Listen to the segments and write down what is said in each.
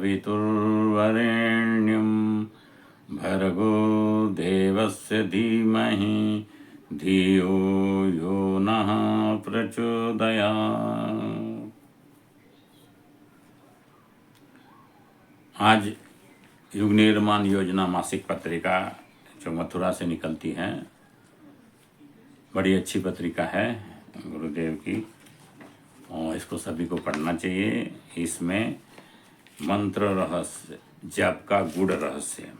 सवितुर्वरेण्यं भर्गो देवस्य धीमहि धियो यो नः प्रचोदयात्। आज युग निर्माण योजना मासिक पत्रिका जो मथुरा से निकलती है, बड़ी अच्छी पत्रिका है गुरुदेव की, और इसको सभी को पढ़ना चाहिए। इसमें मंत्र रहस्य, जप का गूढ़ रहस्य,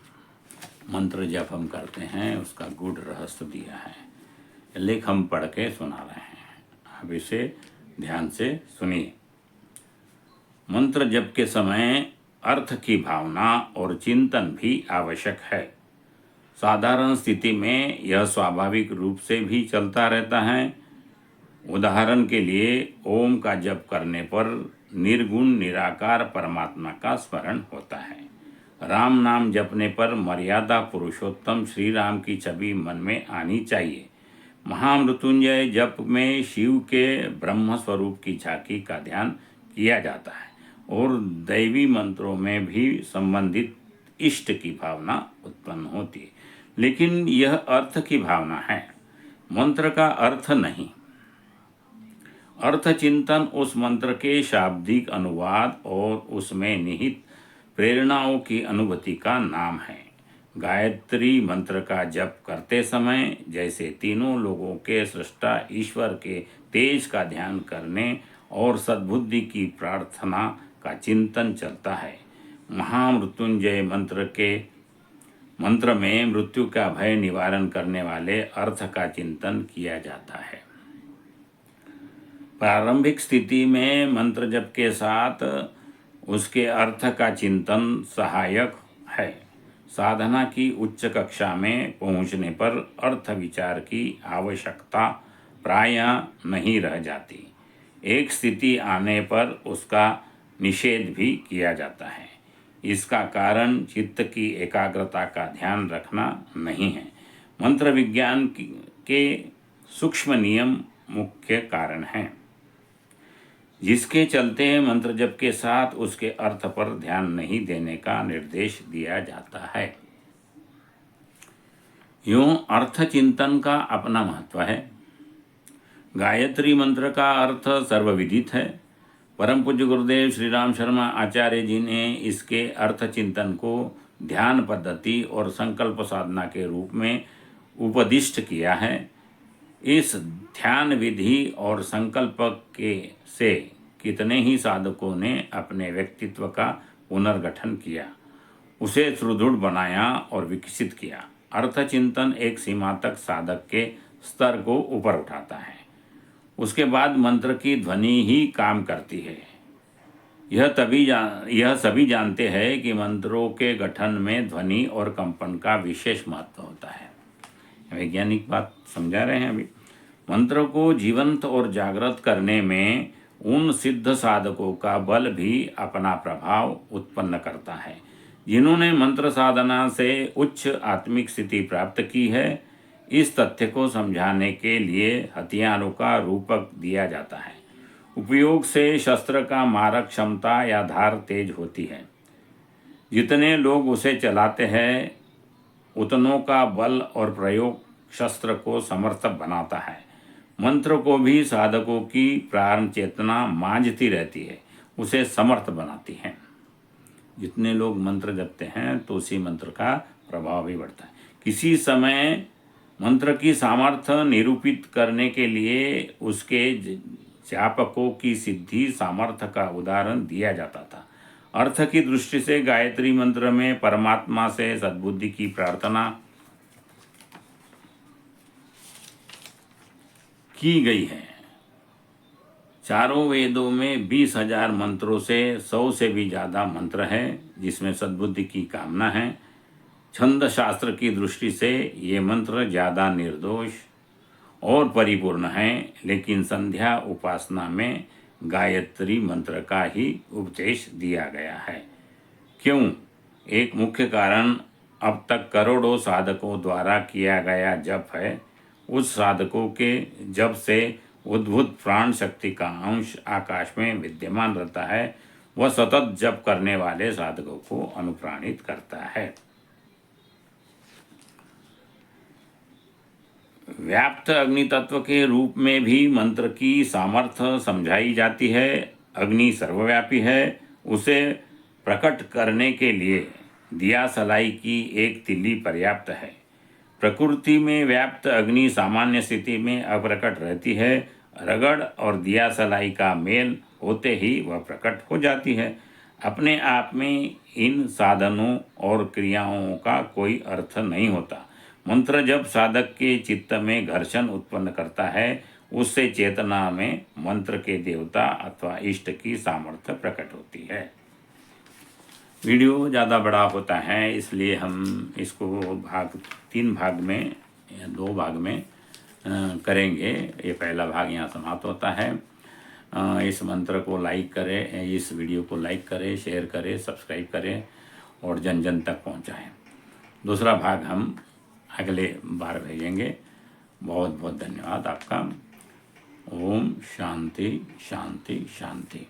मंत्र जप हम करते हैं उसका गूढ़ रहस्य दिया है। लेख हम पढ़ के सुना रहे हैं, अब इसे ध्यान से सुनिए। मंत्र जप के समय अर्थ की भावना और चिंतन भी आवश्यक है। साधारण स्थिति में यह स्वाभाविक रूप से भी चलता रहता है। उदाहरण के लिए ओम का जप करने पर निर्गुण निराकार परमात्मा का स्मरण होता है। राम नाम जपने पर मर्यादा पुरुषोत्तम श्री राम की छवि मन में आनी चाहिए। महामृत्युंजय जप में शिव के ब्रह्म स्वरूप की झांकी का ध्यान किया जाता है और दैवी मंत्रों में भी संबंधित इष्ट की भावना उत्पन्न होती है, लेकिन यह अर्थ की भावना है, मंत्र का अर्थ नहीं। अर्थ चिंतन उस मंत्र के शाब्दिक अनुवाद और उसमें निहित प्रेरणाओं की अनुभूति का नाम है। गायत्री मंत्र का जप करते समय जैसे तीनों लोगों के सृष्टा ईश्वर के तेज का ध्यान करने और सद्बुद्धि की प्रार्थना का चिंतन चलता है। महामृत्युंजय मंत्र में मृत्यु का भय निवारण करने वाले अर्थ का चिंतन किया जाता है। प्रारंभिक स्थिति में मंत्र जप के साथ उसके अर्थ का चिंतन सहायक है। साधना की उच्च कक्षा में पहुंचने पर अर्थ विचार की आवश्यकता प्रायः नहीं रह जाती। एक स्थिति आने पर उसका निषेध भी किया जाता है। इसका कारण चित्त की एकाग्रता का ध्यान रखना नहीं है। मंत्र विज्ञान के सूक्ष्म नियम मुख्य कारण हैं, जिसके चलते मंत्र जप के साथ उसके अर्थ पर ध्यान नहीं देने का निर्देश दिया जाता है। यूं अर्थ चिंतन का अपना महत्व है। गायत्री मंत्र का अर्थ सर्वविदित है। परम पूज्य गुरुदेव श्री राम शर्मा आचार्य जी ने इसके अर्थ चिंतन को ध्यान पद्धति और संकल्प साधना के रूप में उपदिष्ट किया है। इस ध्यान विधि और संकल्प से कितने ही साधकों ने अपने व्यक्तित्व का पुनर्गठन किया, उसे सुदृढ़ बनाया और विकसित किया। अर्थ चिंतन एक सीमा तक साधक के स्तर को ऊपर उठाता है, उसके बाद मंत्र की ध्वनि ही काम करती है। यह सभी जानते हैं कि मंत्रों के गठन में ध्वनि और कंपन का विशेष महत्व होता है। वैज्ञानिक बात समझा रहे हैं अभी। मंत्र को जीवंत और जागृत करने में उन सिद्ध साधकों का बल भी अपना प्रभाव उत्पन्न करता है, जिन्होंने मंत्र साधना से उच्च आत्मिक स्थिति प्राप्त की है। इस तथ्य को समझाने के लिए हथियारों का रूपक दिया जाता है। उपयोग से शस्त्र का मारक क्षमता या धार तेज होती है। जितने लोग उसे चलाते हैं उतनों का बल और प्रयोग शस्त्र को समर्थ बनाता है। मंत्र को भी साधकों की प्राण चेतना मांझती रहती है, उसे समर्थ बनाती है। जितने लोग मंत्र जपते हैं तो उसी मंत्र का प्रभाव भी बढ़ता है। किसी समय मंत्र की सामर्थ्य निरूपित करने के लिए उसके जापकों की सिद्धि सामर्थ्य का उदाहरण दिया जाता था। अर्थ की दृष्टि से गायत्री मंत्र में परमात्मा से सद्बुद्धि की प्रार्थना की गई है। चारों वेदों में 20,000 मंत्रों से 100 से भी ज़्यादा मंत्र है जिसमें सद्बुद्धि की कामना है। छंद शास्त्र की दृष्टि से ये मंत्र ज़्यादा निर्दोष और परिपूर्ण हैं, लेकिन संध्या उपासना में गायत्री मंत्र का ही उपदेश दिया गया है। क्यों? एक मुख्य कारण अब तक करोड़ों साधकों द्वारा किया गया जप है। उस साधकों के जप से उद्भूत प्राण शक्ति का अंश आकाश में विद्यमान रहता है। वह सतत जप करने वाले साधकों को अनुप्राणित करता है। व्याप्त अग्नि तत्व के रूप में भी मंत्र की सामर्थ्य समझाई जाती है। अग्नि सर्वव्यापी है, उसे प्रकट करने के लिए दिया सलाई की एक तिल्ली पर्याप्त है। प्रकृति में व्याप्त अग्नि सामान्य स्थिति में अप्रकट रहती है। रगड़ और दिया सलाई का मेल होते ही वह प्रकट हो जाती है। अपने आप में इन साधनों और क्रियाओं का कोई अर्थ नहीं होता। मंत्र जब साधक के चित्त में घर्षण उत्पन्न करता है, उससे चेतना में मंत्र के देवता अथवा इष्ट की सामर्थ्य प्रकट होती है। वीडियो ज़्यादा बड़ा होता है, इसलिए हम इसको 3 भाग में या 2 भाग में करेंगे। ये पहला भाग यहाँ समाप्त होता है। इस मंत्र को लाइक करें, इस वीडियो को लाइक करें, शेयर करें, सब्सक्राइब करें और जन जन तक पहुँचाएँ। दूसरा भाग हम अगले बार भेजेंगे। बहुत बहुत धन्यवाद आपका। ओम शांति शांति शांति।